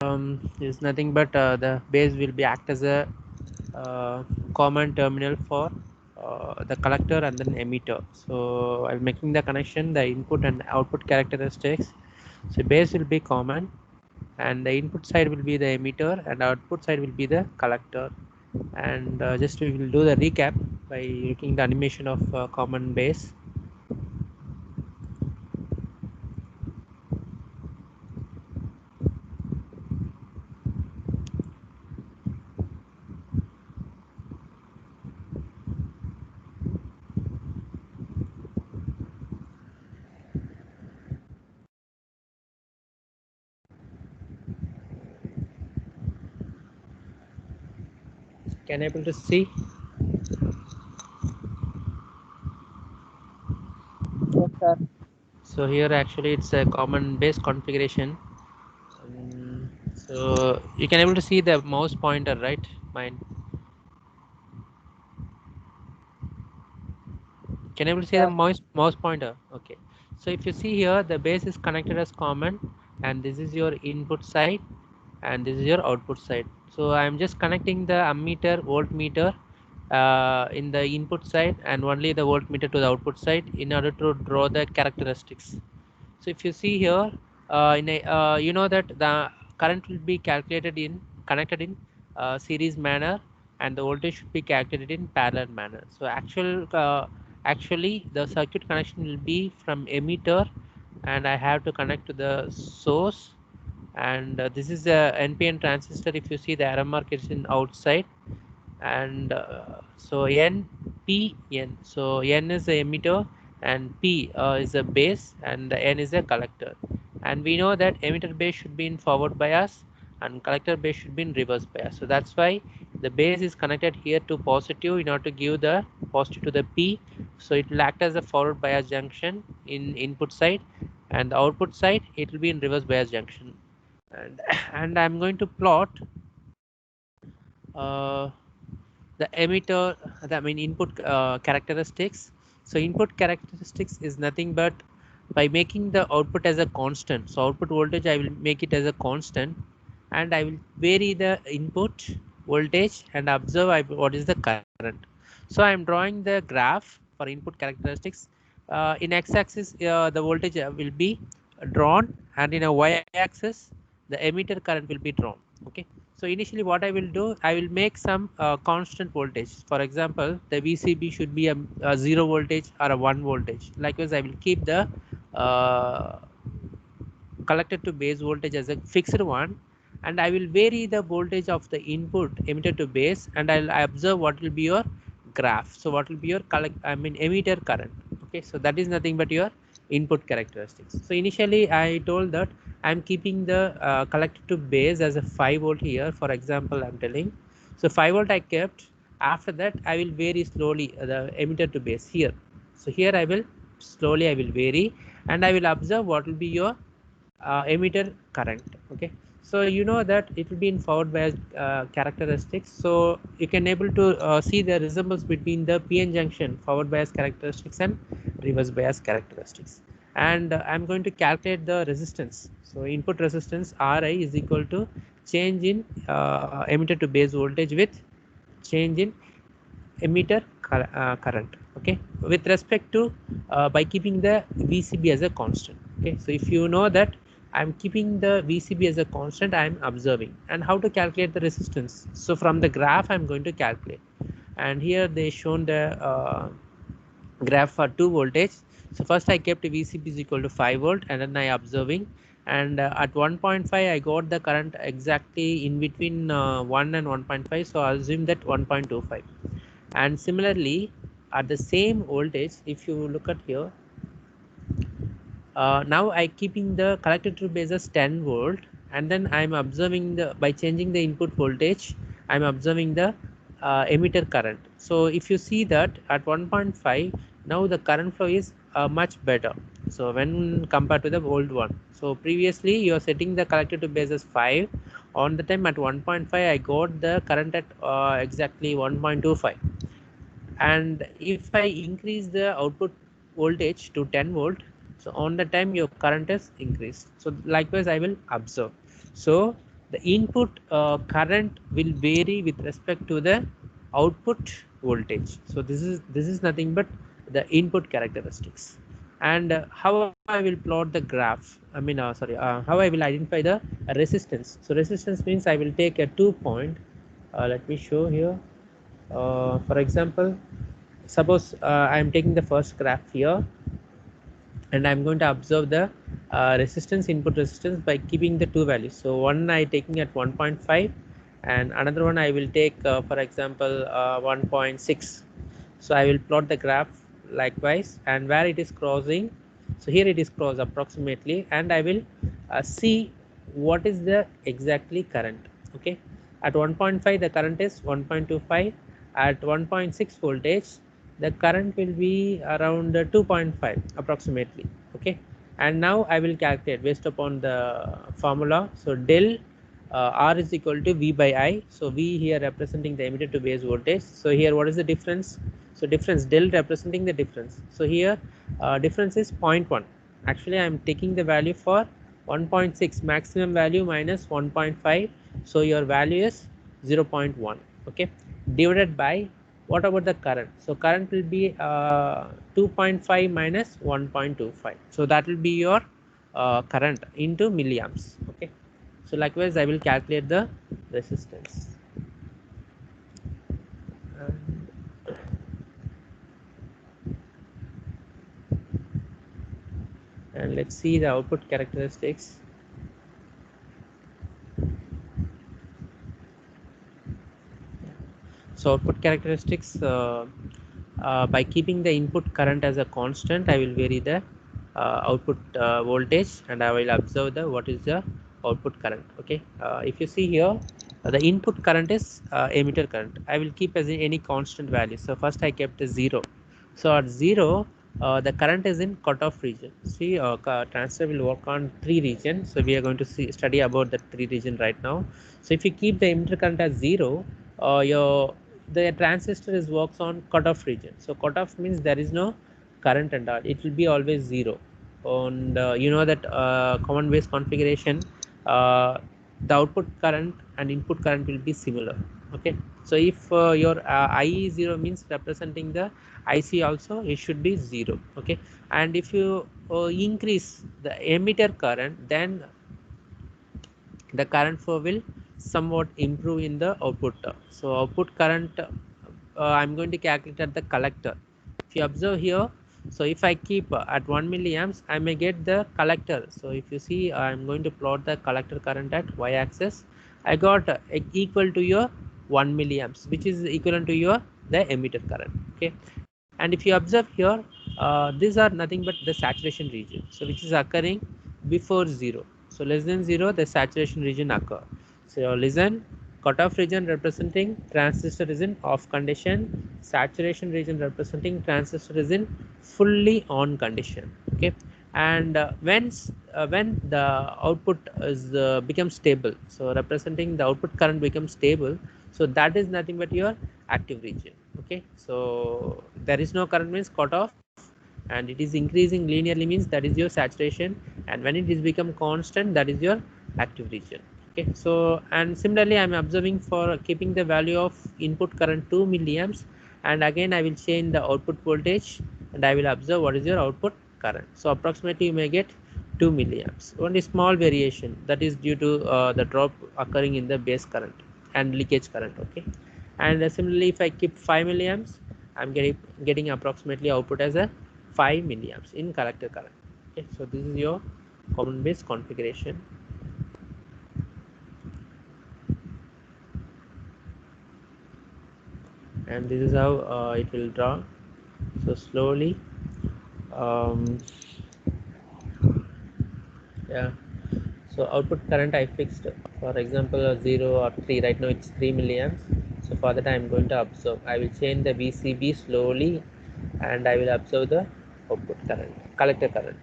is nothing but the base will be act as a common terminal for the collector and then emitter. So I'm making the connection, the input and output characteristics. So base will be common, and the input side will be the emitter and output side will be the collector. And just we will do the recap by looking the animation of common base. Can I able to see? Yes, sir. So here actually it's a common base configuration. So you can able to see the mouse pointer, right? Mine. Can you able to see the Sir. mouse pointer? Okay. So if you see here, the base is connected as common, and this is your input side, and this is your output side. So I'm just connecting the ammeter, voltmeter in the input side, and only the voltmeter to the output side in order to draw the characteristics. So if you see here, you know that the current will be calculated in connected in series manner, and the voltage should be calculated in parallel manner. So actually the circuit connection will be from emitter, and I have to connect to the source. And this is a NPN transistor. If you see the arrow mark is in outside, and so N P N. So N is the emitter, and P is a base, and the N is a collector. And we know that emitter base should be in forward bias and collector base should be in reverse bias. So that's why the base is connected here to positive in order to give the positive to the P. So it will act as a forward bias junction in input side, and the output side it will be in reverse bias junction. And and I'm going to plot uh, the emitter, I mean input characteristics. So input characteristics is nothing but by making the output as a constant. So output voltage I will make it as a constant, and I will vary the input voltage and observe what is the current. So I am drawing the graph for input characteristics. In x-axis the voltage will be drawn, and in a y-axis the emitter current will be drawn. Okay. So initially what I will do, I will make some constant voltage. For example, the VCB should be a 0 voltage or a 1 voltage. Likewise, I will keep the uh, collector to base voltage as a fixed one, and I will vary the voltage of the input emitter to base, and I'll observe what will be your graph. So what will be your emitter current. Okay, so that is nothing but your input characteristics. So initially I told that I'm keeping the collector to base as a 5 volt here. For example, I'm telling, so 5 volt I kept. After that I will vary slowly the emitter to base here. So here I will slowly I will vary, and I will observe what will be your emitter current. Okay, so you know that it will be in forward bias characteristics. So you can able to see the resemblance between the PN junction forward bias characteristics and reverse bias characteristics. And I'm going to calculate the resistance. So input resistance Ri is equal to change in emitter to base voltage with change in emitter current. Okay, with respect to by keeping the VCB as a constant. Okay, so if you know that I'm keeping the VCB as a constant, I'm observing. And how to calculate the resistance? So from the graph I'm going to calculate, and here they shown the graph for 2 voltage. So first I kept VCB is equal to 5 volt, and then I observing, and at 1.5 I got the current exactly in between 1 and 1.5. So I assume that 1.25. And similarly at the same voltage, if you look at here, now I keeping the collector to base as 10 volt, and then I'm observing the, by changing the input voltage, I'm observing the emitter current. So if you see that at 1.5 now the current flow is much better, so when compared to the old one. So previously you are setting the collector to base as 5, on the time at 1.5 I got the current at exactly 1.25. And if I increase the output voltage to 10 volt, so on the time your current is increased. So likewise I will observe. So the input current will vary with respect to the output voltage. So this is nothing but the input characteristics. And how I will plot the graph, I mean how I will identify the resistance. So resistance means I will take a 2 point. Let me show here. For example, suppose I am taking the first graph here, and I'm going to observe the resistance, input resistance, by keeping the two values. So one I taking at 1.5, and another one I will take for example 1.6. So I will plot the graph likewise, and where it is crossing, so here it is cross approximately, and I will see what is the exactly current. Okay, at 1.5 the current is 1.25, at 1.6 voltage the current will be around 2.5 approximately. Okay, and now I will calculate based upon the formula. So del R is equal to V by I. So V here representing the emitter to base voltage. So here what is the difference? So difference, del representing the difference. So here difference is 0.1. Actually I am taking the value for 1.6, maximum value minus 1.5. So your value is 0.1. Okay, divided by, what about the current? So current will be 2.5 minus 1.25. So that will be your current into milliamps. Okay, so likewise I will calculate the resistance. And let's see the output characteristics. So output characteristics, by keeping the input current as a constant, I will vary the output voltage, and I will observe the what is the output current. Okay, if you see here, the input current is emitter current. I will keep as any constant value. So first I kept a 0. So at 0, the current is in cutoff region. See, transistor will work on 3 regions. So we are going to study about the 3 region right now. So if you keep the emitter current as 0, your the transistor is works on cutoff region. So cutoff means there is no current and all. It will be always 0. And you know that common base configuration, uh, the output current and input current will be similar. Okay, so if your IE is 0 means representing the IC also, it should be 0. Okay, and if you increase the emitter current, then the current flow will somewhat improve in the output. So output current, I'm going to calculate at the collector. If you observe here, so if I keep at 1 milliamps, I may get the collector. So if you see, I'm going to plot the collector current at y-axis. I got equal to your 1 milliamps, which is equivalent to your the emitter current. Okay, and if you observe here, these are nothing but the saturation region, so which is occurring before 0. So less than 0, the saturation region occur. So listen, cutoff region representing transistor is in off condition, saturation region representing transistor is in fully on condition. Okay, and when the output is becomes stable, so representing the output current becomes stable, so that is nothing but your active region. Okay, so there is no current means cutoff, and it is increasing linearly means that is your saturation, and when it is become constant, that is your active region. Okay, so and similarly I'm observing for keeping the value of input current 2 milliamps, and again I will change the output voltage, and I will observe what is your output current. So approximately you may get 2 milliamps. Only small variation, that is due to the drop occurring in the base current and leakage current. Okay, and similarly if I keep 5 milliamps, I'm getting approximately output as a 5 milliamps in collector current. Okay, so this is your common base configuration. And this is how it will draw. So slowly, um, yeah, so output current I fixed, for example 0 or 3. Right now it's 3 milliamps. So for that I'm going to observe, I will change the VCB slowly, and I will observe the output current, collector current.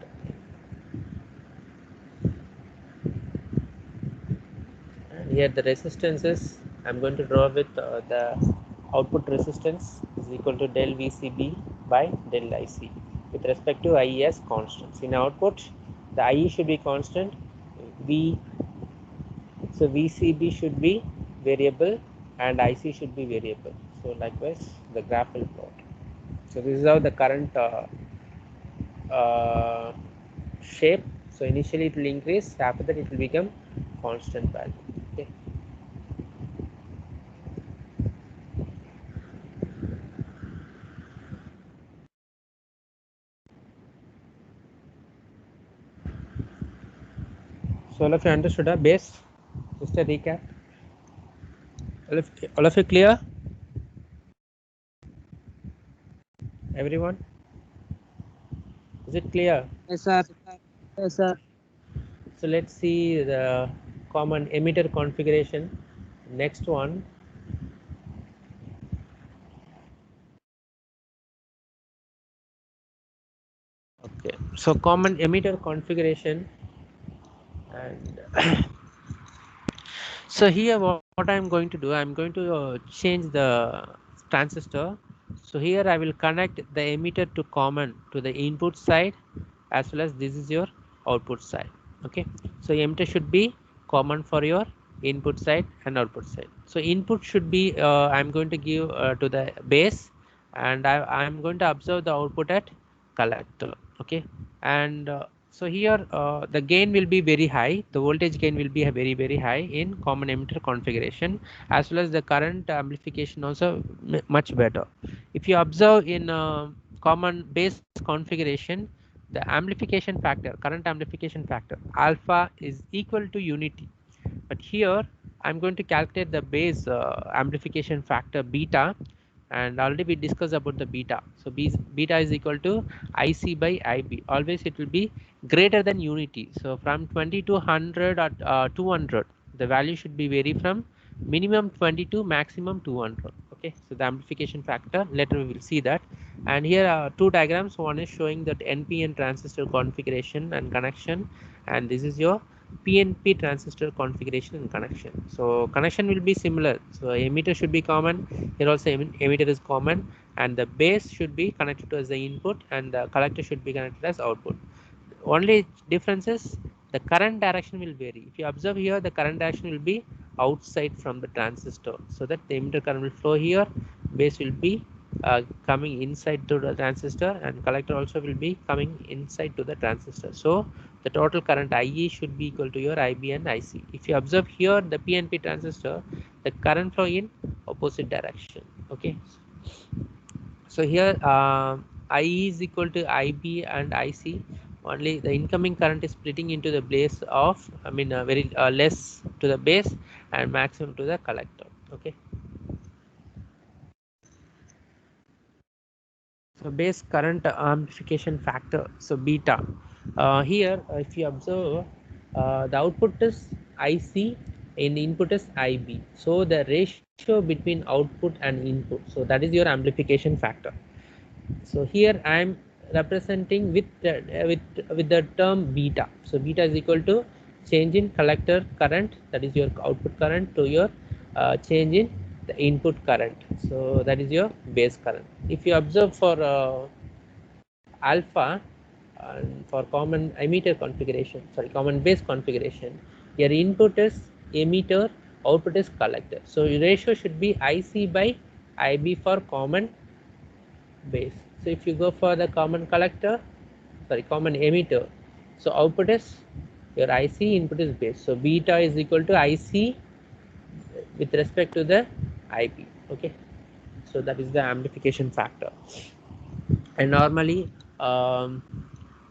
And here the resistance is, I'm going to draw with the output resistance is equal to del VCB by del IC with respect to IE as constants. In output, the IE should be constant, V So VCB should be variable and IC should be variable. So likewise the graph will plot. So this is how the current shape. So initially it will increase, after that it will become constant value. Okay. So all of you understood a base? Just a recap. All of you clear? Everyone? Is it clear? Yes, sir. Yes, sir. So let's see the common emitter configuration. Next one. Okay. So common emitter configuration, and so here what I'm going to do, I'm going to change the transistor. So here I will connect the emitter to common to the input side, as well as this is your output side. Okay, so emitter should be common for your input side and output side. So input should be I'm going to give to the base, and I'm going to observe the output at collector. Okay, and so here the gain will be very high, the voltage gain will be very high in common emitter configuration, as well as the current amplification also much better. If you observe in common base configuration, the amplification factor, current amplification factor alpha is equal to unity. But here I'm going to calculate the base amplification factor beta, and already we discussed about the beta. So beta is equal to IC by IB. Always it will be greater than unity. So from 20 to 100 or 200, the value should be vary from minimum 20 to maximum 200. Okay, so the amplification factor, later we will see that. And here are two diagrams. One is showing that NPN transistor configuration and connection, and this is your PNP transistor configuration and connection. So connection will be similar. So emitter should be common. Here also emitter is common, and the base should be connected to as the input, and the collector should be connected as output. Only difference is the current direction will vary. If you observe here, the current direction will be outside from the transistor, so that the emitter current will flow here, base will be coming inside to the transistor, and collector also will be coming inside to the transistor. So the total current IE should be equal to your IB and IC. If you observe here, the PNP transistor, the current flow in opposite direction. Okay, so here IE is equal to IB and IC. Only the incoming current is splitting into the base of, I mean very less to the base and maximum to the collector. Okay, so base current amplification factor, so beta. Here if you observe, the output is IC and input is IB. So the ratio between output and input, so that is your amplification factor. So here I am representing with the term beta. So beta is equal to change in collector current, that is your output current, to your change in the input current. So that is your base current. If you observe for alpha, and for common emitter configuration, sorry, common base configuration, your input is emitter, output is collector. So your ratio should be IC by IB for common base. So if you go for the common collector, sorry, common emitter, so output is your IC, input is base. So beta is equal to IC with respect to the IB. Okay, so that is the amplification factor. And normally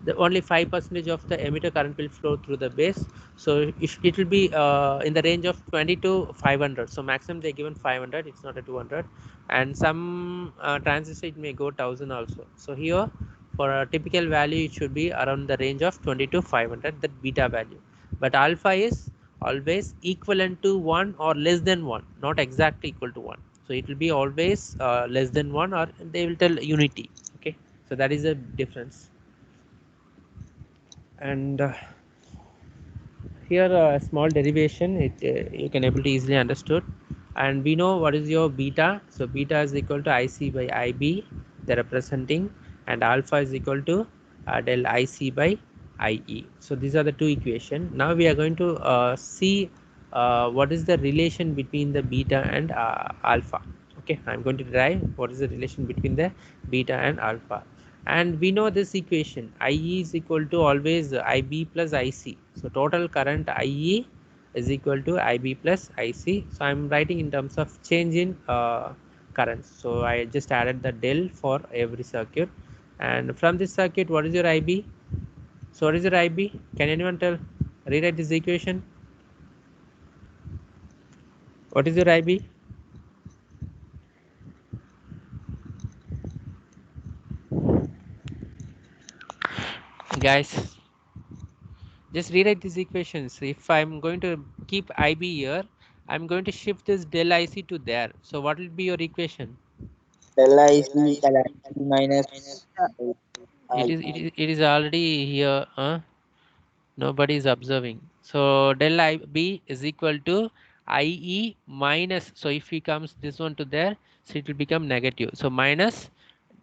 the only 5% of the emitter current will flow through the base. So it will be in the range of 20 to 500. So maximum they given 500, it's not a 200. And some transistor it may go 1000 also. So here for a typical value it should be around the range of 20 to 500, that beta value. But alpha is always equivalent to 1 or less than 1, not exactly equal to 1. So it will be always less than 1, or they will tell unity. Okay, so that is the difference. And here a small derivation, it you can able to easily understood. And we know what is your beta. So beta is equal to IC by IB, they're representing, and alpha is equal to del IC by IE. So these are the two equation. Now we are going to see what is the relation between the beta and alpha. Okay, I'm going to derive what is the relation between the beta and alpha. And we know this equation, IE is equal to always IB plus IC. So total current IE is equal to IB plus IC. So I'm writing in terms of change in currents. So I just added the del for every circuit. And from this circuit, what is your IB? So what is your IB? Can anyone tell? Rewrite this equation. What is your IB? Guys, just rewrite these equations. If I'm going to keep IB here, I'm going to shift this del IC to there. So what will be your equation? Del IC equal IC minus It is already here. Nobody is observing. So del IB is equal to IE minus. So if he comes this one to there, so it will become negative. So minus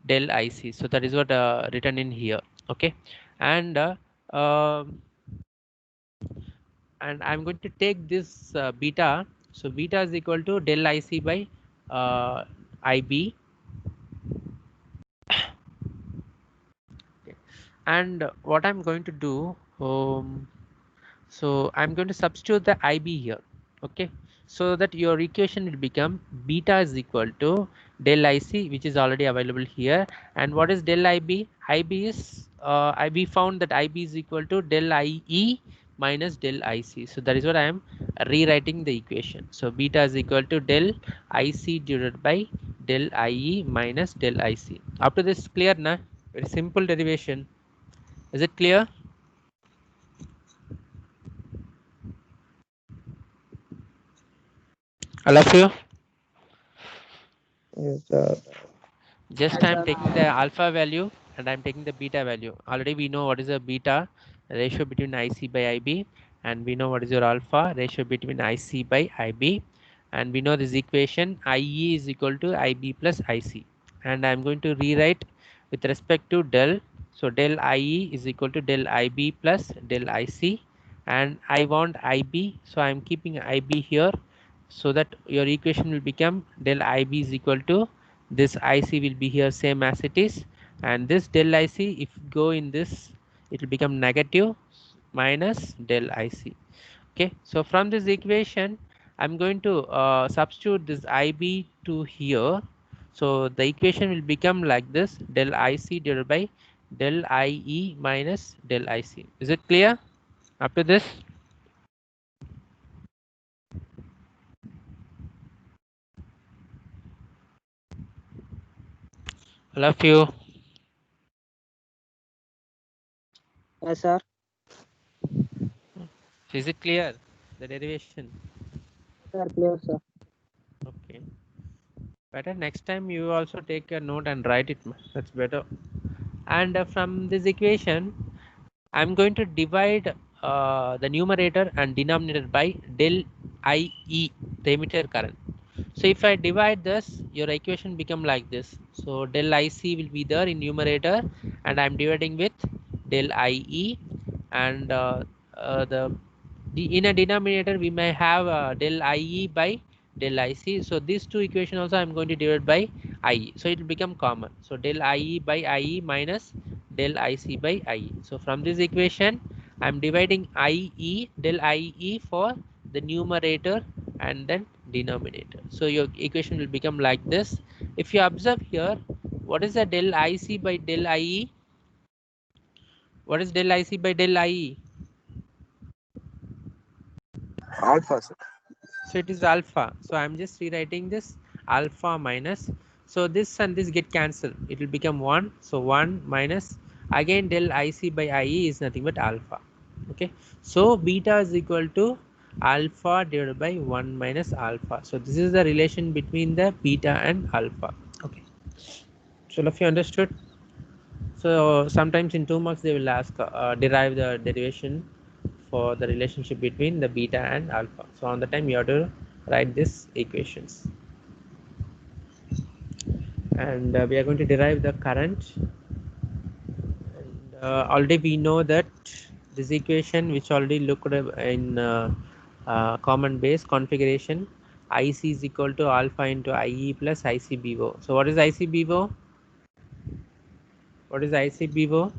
del IC. So that is what written in here. Okay, and um and I'm going to take this beta. So beta is equal to del IC by IB. Okay. And what I'm going to do, so I'm going to substitute the IB here. Okay, so that your equation will become beta is equal to del IC, which is already available here. And what is del IB? IB is we found that IB is equal to del IE minus del IC. So that is what I am rewriting the equation. So beta is equal to del IC divided by del IE minus del IC. Up to this clear, na? Very simple derivation. Is it clear? All of you? yes, sir. Just Yes, I'm sir. taking the alpha value and I'm taking the beta value. Already we know what is the beta ratio between IC by IB, and we know what is your alpha ratio between IC by IB, and we know this equation IE is equal to IB plus IC, and I'm going to rewrite with respect to del. So del IE is equal to del IB plus del IC, and I want IB, so I'm keeping IB here, so that your equation will become del IB is equal to this IC will be here same as it is, and this del IC, if go in this, it will become negative minus del IC. Okay, so from this equation I'm going to substitute this IB to here. So the equation will become like this, del IC divided by del IE minus del IC. Is it clear up to this? All of you, Yes, sir. is it clear the derivation? Sir, clear, sir. Okay, better next time you also take a note and write it. That's better. And from this equation I'm going to divide the numerator and denominator by del IE, the emitter current. So if I divide this, your equation become like this. So del IC will be there in numerator, and I'm dividing with del IE, and in a denominator we may have del IE by del IC. So these two equation also I'm going to divide by IE. So it will become common. So del IE by IE minus del IC by IE. So from this equation I'm dividing IE del IE for the numerator and then denominator. So your equation will become like this. If you observe here, what is the del IC by del IE? What is del IC by del IE? Alpha, sir. So it is alpha. So I'm just rewriting this alpha minus. So this and this get cancelled. It will become 1. So 1 minus again del IC by IE is nothing but alpha. Okay. So beta is equal to alpha divided by 1 minus alpha. So this is the relation between the beta and alpha. Okay. So if you understood. So sometimes in 2 marks they will ask derive the derivation for the relationship between the beta and alpha. So on the time you have to write these equations, and we are going to derive the current. And already we know that this equation which already looked in common base configuration. IC is equal to alpha into IE plus ICBO. So what is ICBO? What is ICBO?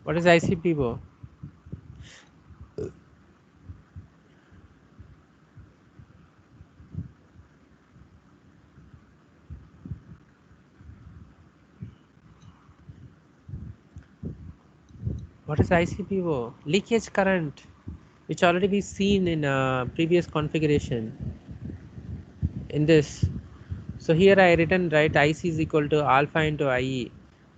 What is ICBO? What is ICBO? Leakage current, which already we seen in previous configuration in this. So here I written right IC is equal to alpha into IE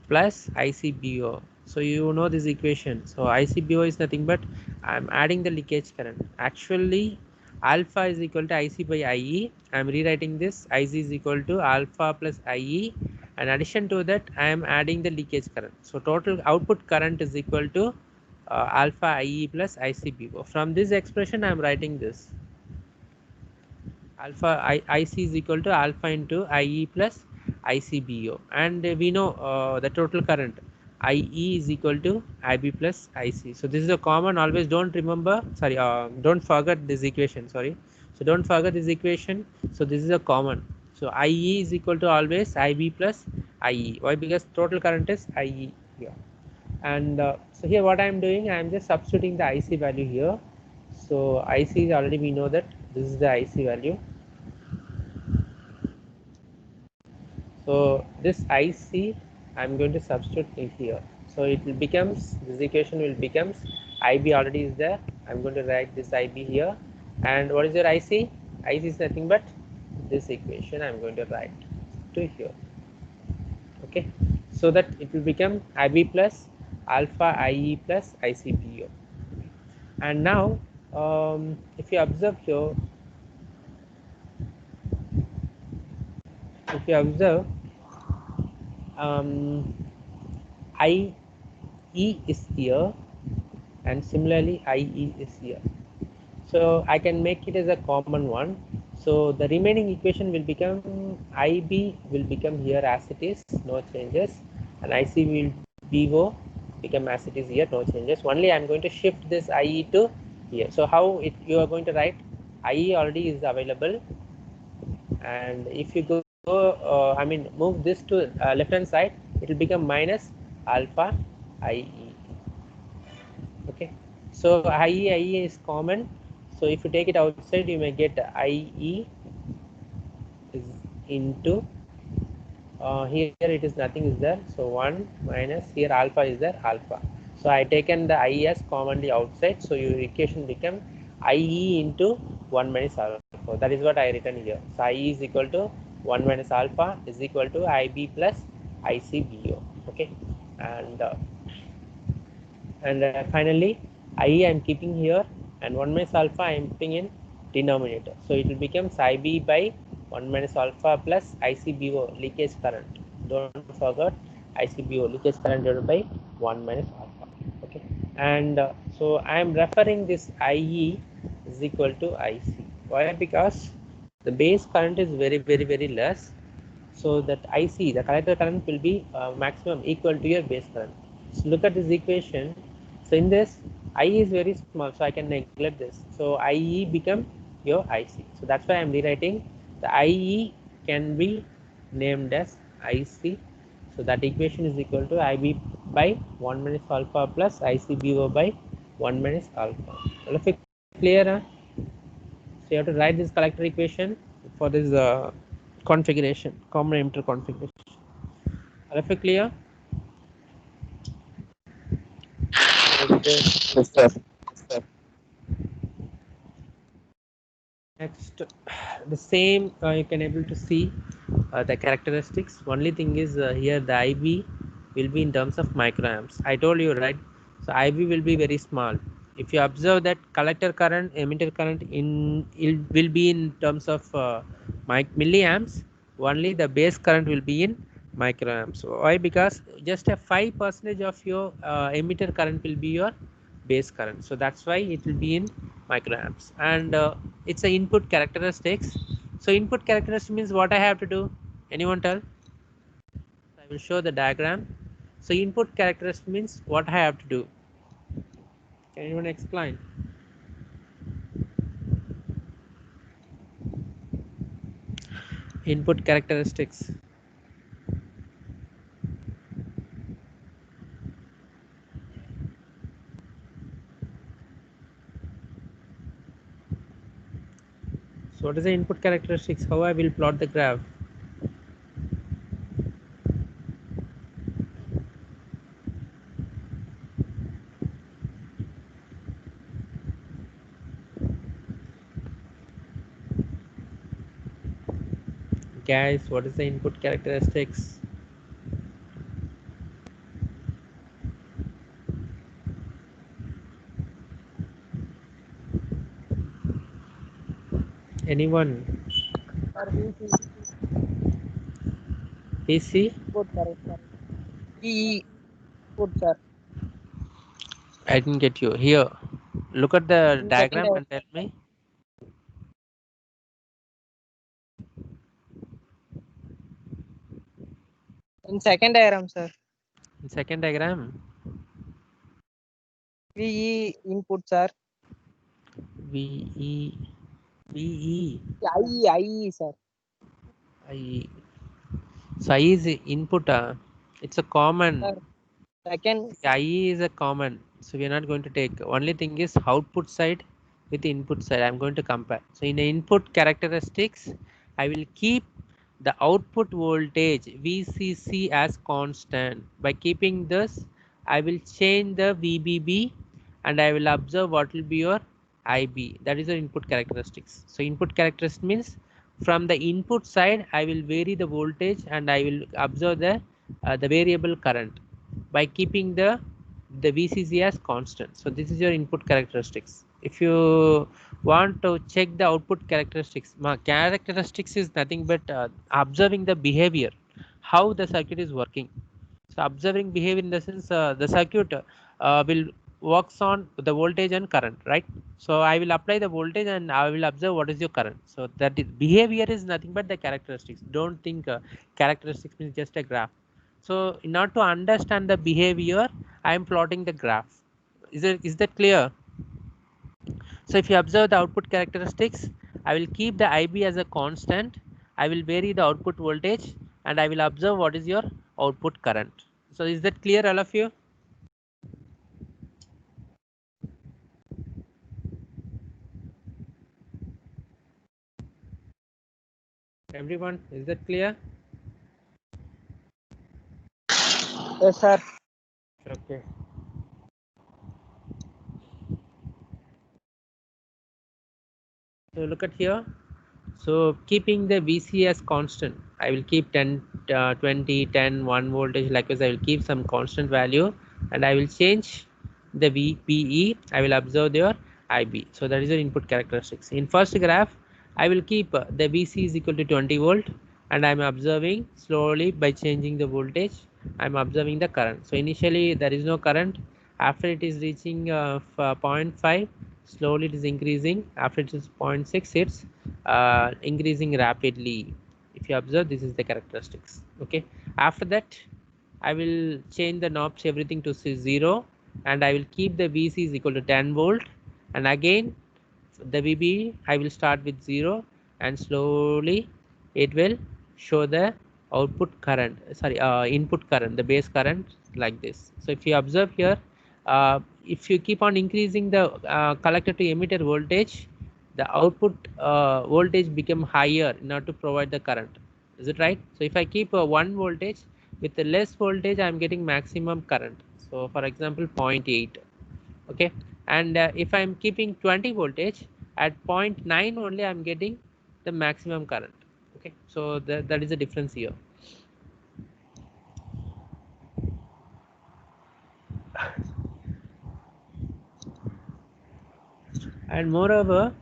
plus ICBO. So you know this equation. So ICBO is nothing but I'm adding the leakage current. Actually alpha is equal to IC by IE. I'm rewriting this. IC is equal to alpha plus IE. In addition to that I am adding the leakage current. So total output current is equal to alpha IE plus ICBO. From this expression I am writing this. IC is equal to alpha into IE plus ICBO, and we know the total current IE is equal to IB plus IC. So this is a common. Always don't remember. Sorry, don't forget this equation. Sorry. So don't forget this equation. So this is a common. So IE is equal to always IB plus IE. Why? Because total current is IE here. And so here what I am doing, I am just substituting the IC value here. So IC is already, we know that this is the IC value. So this IC I'm going to substitute it here. So it will becomes, this equation will becomes IB already is there. I'm going to write this IB here. And what is your IC? IC is nothing but this equation I'm going to write to here. Okay, so that it will become IB plus alpha IE plus ICBO. And now if you observe here, if you observe IE is here and similarly IE is here. So I can make it as a common one. So the remaining equation will become IB will become here as it is, no changes, and IC will BO become as it is here, no changes. Only I am going to shift this IE to here. So how it you are going to write? IE already is available, and if you go I mean move this to left hand side, it will become minus alpha IE. Okay, so IE is common. So if you take it outside, you may get IE is into here it is nothing is there. So 1 minus here alpha is there, alpha. So I taken the IE as commonly outside. So your equation become IE into 1 minus alpha. That is what I written here. So IE is equal to 1 minus alpha is equal to IB plus ICBO. Okay, and finally IE I am keeping here, and 1 minus alpha I am putting in denominator. So it will become IB by 1 minus alpha plus ICBO leakage current. Don't forget ICBO leakage current divided by 1 minus alpha. Okay, and so I am referring this IE is equal to IC. Why? Because the base current is very less. So that IC, the collector current, will be maximum equal to your base current. So look at this equation. So in this, IE is very small, so I can neglect this. So IE become your IC. So that's why I'm rewriting the IE can be named as IC. So that equation is equal to IB by 1 minus alpha plus ICBO by 1 minus alpha. All of it clear? Huh? So you have to write this collector equation for this configuration, common emitter configuration. All of it clear? Yes, sir. Next, the same you can able to see the characteristics. Only thing is here the IB will be in terms of microamps. I told you, right? So IB will be very small. If you observe that collector current, emitter current it will be in terms of milliamps. Only the base current will be in microamps. Why? Because just a 5% of your emitter current will be your base current. So that's why it will be in microamps, and it's a input characteristics. So input characteristic means what I have to do. Anyone tell? I will show the diagram. So input characteristic means what I have to do. Can anyone explain? Input characteristics. So what is the input characteristics? How I will plot the graph? Guys, what is the input characteristics? Anyone? Sir, VC PC? input correct, sir. PE input, sir. I didn't get you. Here, look at the In second diagram diagram, and tell me. sir. In second diagram, PE input, sir. VE, VE, IE, sir. I. So I is input. It's a common. Sir, second, IE is a common. So we are not going to take. Only thing is output side with input side. I'm going to compare. So in the input characteristics, I will keep the output voltage VCC as constant. By keeping this, I will change the VBB and I will observe what will be your IB. That is the input characteristics. So input characteristic means from the input side, I will vary the voltage and I will observe the variable current by keeping the VCC as constant. So this is your input characteristics. If you want to check the output characteristics, characteristics is nothing but observing the behavior, how the circuit is working. So observing behavior in the sense the circuit will works on the voltage and current, right? So I will apply the voltage and I will observe what is your current. So that is behavior is nothing but the characteristics. Don't think characteristics means just a graph. So in order to understand the behavior, I am plotting the graph. Is that clear? So if you observe the output characteristics, I will keep the IB as a constant. I will vary the output voltage and I will observe what is your output current. So is that clear, all of you? Everyone, is that clear? yes, sir. Okay. So look at here. So keeping the VC as constant, I will keep 10, 20, 10, 1 voltage. Likewise, I will keep some constant value and I will change the VPE. I will observe your IB. So that is your input characteristics. In first graph, I will keep the VC is equal to 20 volt and I'm observing slowly by changing the voltage. I'm observing the current. So initially there is no current. After it is reaching 0.5, slowly it is increasing. After it is 0.6, it's increasing rapidly. If you observe, this is the characteristics. Okay. After that, I will change the knobs everything to 0 and I will keep the VC is equal to 10 volt and again the VB I will start with 0 and slowly it will show the output current, sorry, input current, the base current like this. So if you observe here, if you keep on increasing the collector to emitter voltage, the output voltage become higher in order to provide the current. Is it right? So if I keep 1 voltage, with the less voltage I am getting maximum current. So for example 0.8. Okay, and if I'm keeping 20 voltage at 0.9 only, I'm getting the maximum current. Okay, so that is the difference here. And moreover,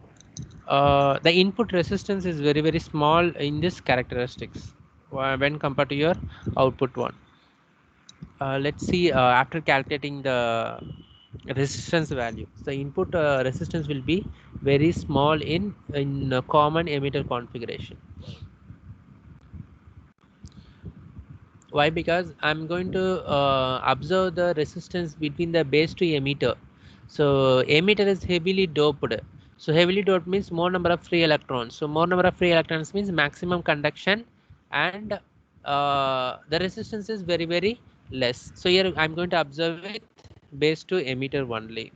the input resistance is very small in this characteristics when compared to your output one. Let's see after calculating the resistance value. The input resistance will be very small in common emitter configuration. Why? Because I'm going to observe the resistance between the base to emitter. So emitter is heavily doped. So heavily doped means more number of free electrons. So more number of free electrons means maximum conduction, and the resistance is very less. So here I'm going to observe it base to emitter only.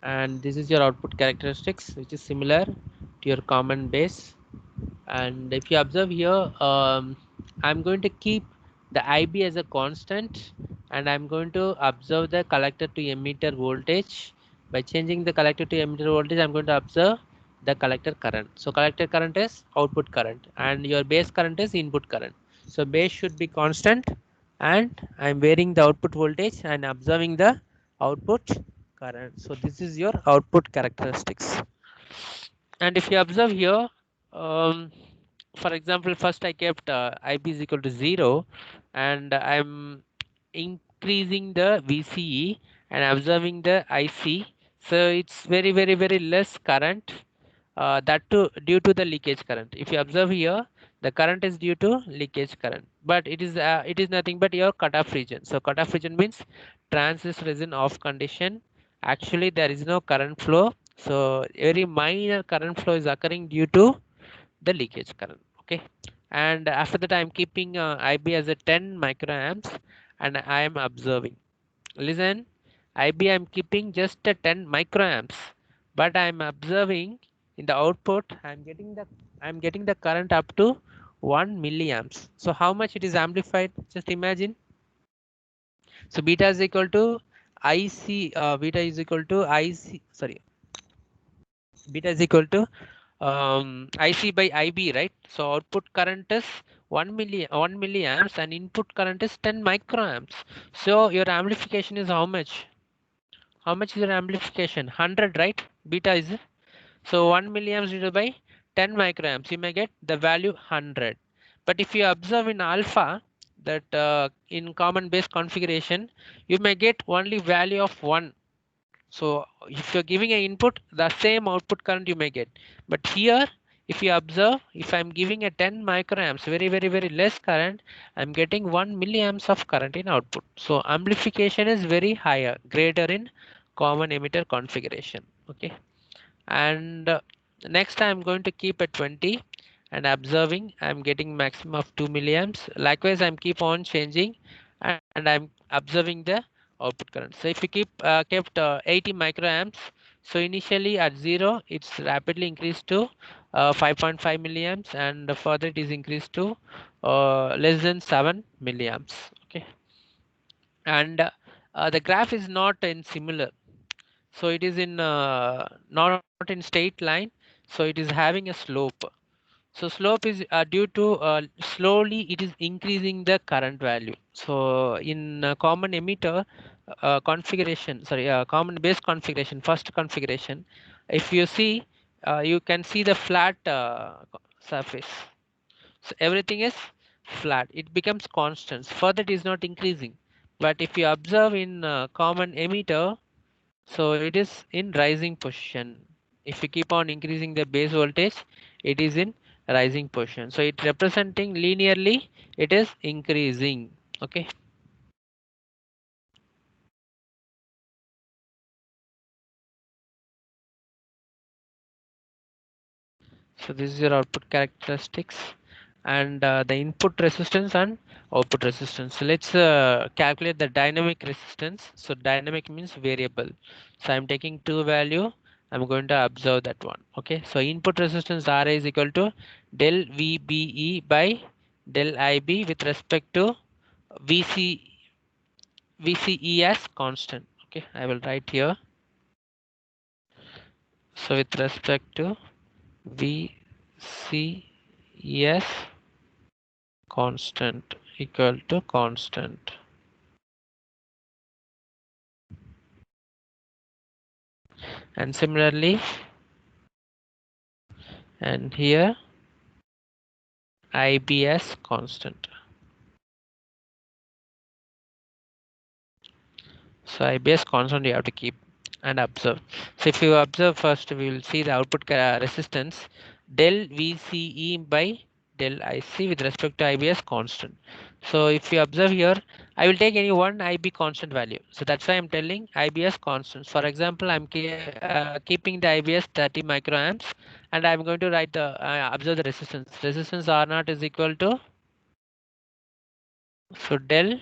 And this is your output characteristics, which is similar to your common base. And if you observe here, I'm going to keep the IB as a constant, and I'm going to observe the collector to emitter voltage. By changing the collector to emitter voltage, I'm going to observe the collector current. So collector current is output current, and your base current is input current. So base should be constant, and I'm varying the output voltage and observing the output current. So this is your output characteristics. And if you observe here, um, for example, first I kept IB is equal to 0, and I'm increasing the VCE and observing the IC. So it's very less current, that too due to the leakage current. If you observe here, the current is due to leakage current, but it is nothing but your cutoff region. So cutoff region means transistor is in off condition. Actually there is no current flow, so very minor current flow is occurring due to the leakage current. Okay, and after that I'm keeping IB as a 10 microamps, and I am observing. Listen, IB I'm keeping just a 10 microamps, but I'm observing in the output I'm getting the current up to 1 milliamps. So how much it is amplified? Just imagine. So beta is equal to IC, beta is equal to IC, sorry, beta is equal to IC by IB, right? So output current is 1 milliamps and input current is 10 microamps. So your amplification is how much? How much is your amplification? 100, right? Beta is, so 1 milliamps divided by 10 microamps, you may get the value 100. But if you observe in alpha, that in common base configuration, you may get only value of 1. So if you're giving an input, the same output current you may get. But here, if you observe, if I'm giving a 10 microamps, very less current, I'm getting 1 milliamps of current in output. So amplification is very higher, greater in common emitter configuration. Okay, and next I'm going to keep at 20 and observing, I'm getting maximum of 2 milliamps. Likewise, I'm keep on changing, and I'm observing the output current. So if you kept 80 microamps, so initially at 0 it's rapidly increased to 5.5 milliamps, and further it is increased to less than 7 milliamps. Okay, and the graph is not in similar, so it is in not in straight line, so it is having a slope. So slope is due to slowly it is increasing the current value. So in common emitter configuration, sorry, common base configuration, first configuration, if you see, you can see the flat surface. So everything is flat, it becomes constant, further it is not increasing. But if you observe in common emitter, so it is in rising position. If you keep on increasing the base voltage, it is in rising position. So it representing linearly, it is increasing. Okay. So this is your output characteristics, and the input resistance and output resistance. So let's calculate the dynamic resistance. So dynamic means variable. So I'm taking two value. I'm going to observe that one. Okay. So input resistance RA is equal to del VBE by del IB with respect to VC VCE as constant. Okay. I will write here. So with respect to VCES constant equal to constant, and similarly, and here IBS constant. So IBS constant you have to keep and observe. So if you observe first, we will see the output resistance del VCE by del IC with respect to IBS constant. So if you observe here, I will take any one IB constant value. So that's why I'm telling IBS constants. For example, I'm keeping the IBS 30 microamps, and I'm going to write the observe the resistance. Resistance R naught is equal to, so del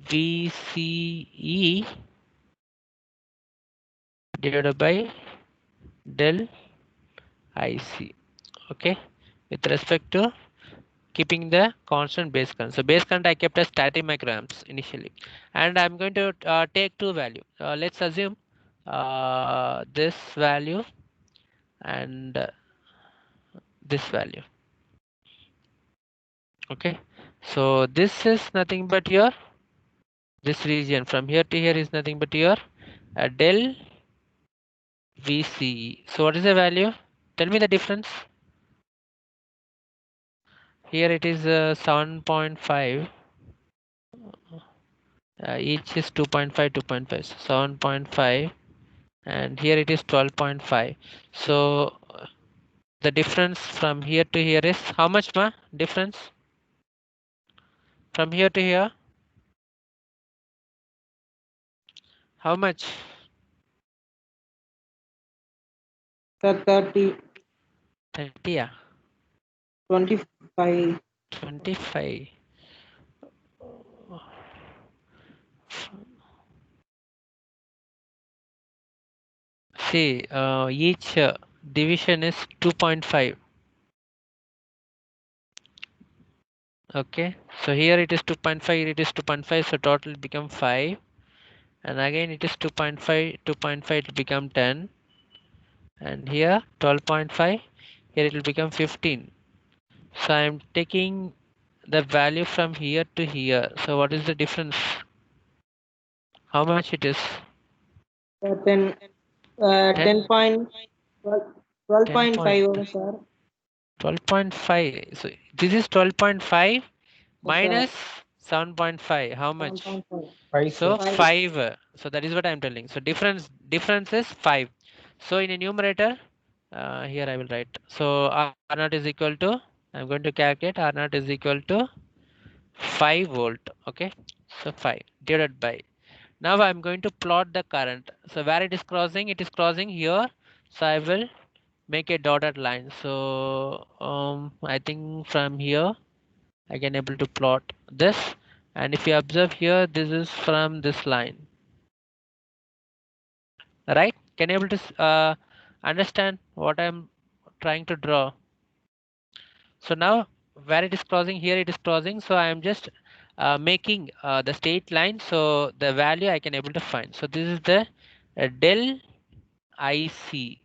VCE divided by del IC. Okay, with respect to keeping the constant base current. So base current I kept as 30 microamps initially, and I'm going to take two value. Let's assume this value and this value. Okay, so this is nothing but your, this region from here to here is nothing but your del VCE. So what is the value? Tell me the difference. Here it is 7.5. Each is 2.5, 2.5, so 7.5, and here it is 12.5. So the difference from here to here is how much, ma? Difference from here to here, how much? Sir, 30, 30, yeah, 25. 25. See, each division is 2.5. Okay, so here it is 2.5, here it is 2.5, so total become 5, and again it is 2.5, 2.5, it will become 10, and here 12.5, here it will become 15. So I'm taking the value from here to here. So what is the difference? How much it is? 10, 10, 10 point, 12.5 over, sir. 12.5. So this is 12.5 Yes, sir. minus 7.5. How much? 7.5. 5, So sir. 5. So that is what I'm telling. So difference is 5. So in a numerator, here I will write. So R naught is equal to, I'm going to calculate R naught is equal to 5 volt. Okay. So 5 divided by. Now I'm going to plot the current. So where it is crossing here. So I will make a dotted line. So I think from here I can able to plot this. And if you observe here, this is from this line, right? Can you able to understand what I'm trying to draw? So now where it is crossing, here it is crossing. So I am just making the straight line. So the value I can able to find. So this is the del IC.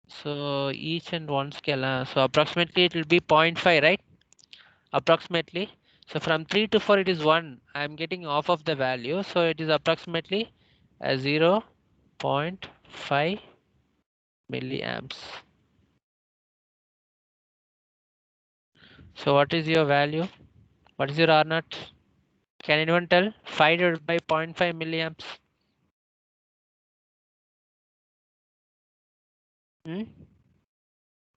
So each and one scale. So approximately it will be 0.5, right? Approximately. So from 3 to 4 it is 1. I am getting off of the value. So it is approximately 0.5 milliamps. So what is your value? What is your R naught? Can anyone tell? 5 divided by 0.5 milliamps. Hmm?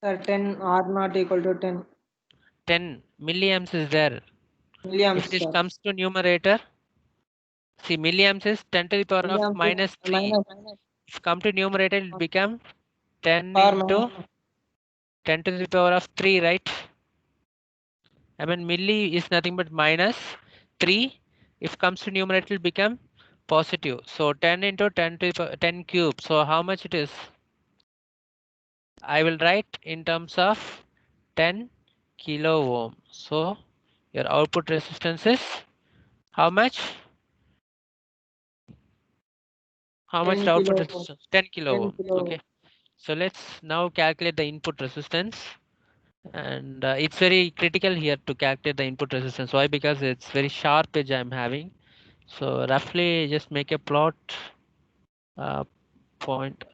Sir, 10 R not equal to 10 10 milliamps is there. milliamps, If it sir. comes to numerator, see milliamps is 10 to the power of Milliamps is minus 3. minus If come to numerator, it will become 10 or into 10 to the power of 3, right? I mean milli is nothing but minus 3. If comes to numerator, it will become positive. So 10 into 10 to the 10 cube. So how much it is? I will write in terms of 10 kilo ohm. So your output resistance is how much? How much 10 the output kilo, resistance? 10 kilo 10 ohm. kilo. Okay. So let's now calculate the input resistance. And it's very critical here to calculate the input resistance. Why? Because it's very sharp edge I'm having. So roughly just make a plot uh, point.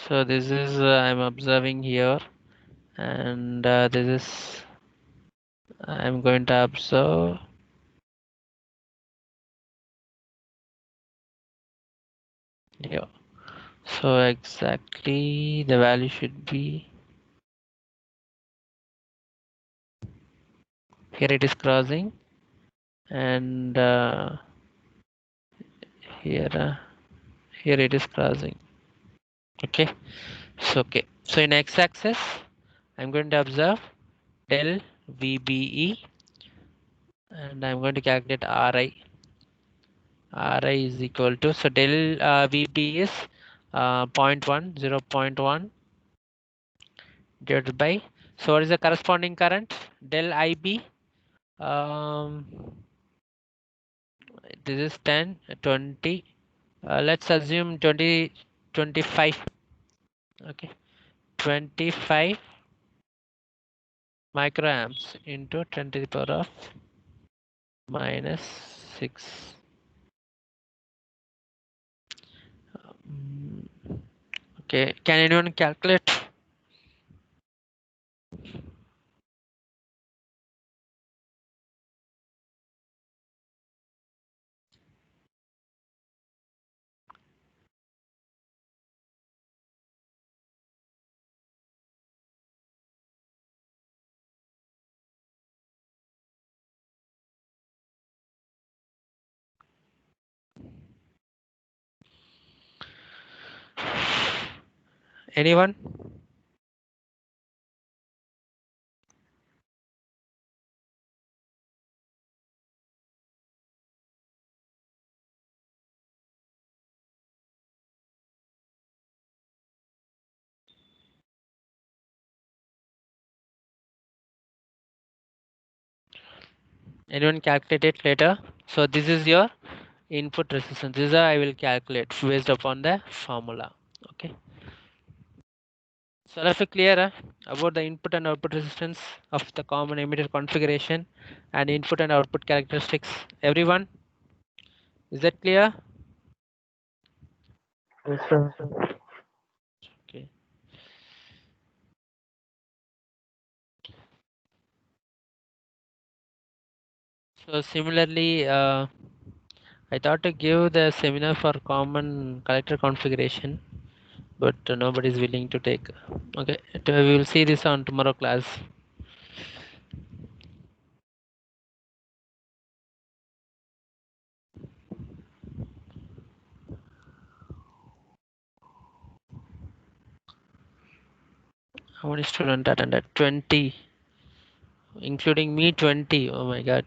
So this is I'm observing here, and this is I'm going to observe. Yeah. So exactly the value should be here. It is crossing, and here here it is crossing. Okay. So okay. So in x-axis, I'm going to observe del VBE, and I'm going to calculate RI. RI is equal to, so del VB is 0.1, 0.1 divided by, so what is the corresponding current? Del IB, um, this is 10, 20, let's assume 20, 25, okay, 25 microamps into 10 to the power of minus 6. Mm, okay, can anyone calculate? Anyone? Anyone calculate it later? So this is your input resistance. This is how I will calculate based upon the formula. Okay. So if you clear about the input and output resistance of the common emitter configuration and input and output characteristics. Everyone, is that clear? Yes, sir. Okay. So similarly, I thought to give the seminar for common collector configuration, but nobody is willing to take. Okay, we will see this on tomorrow class. How many students attended? 20, including me. 20. Oh my God.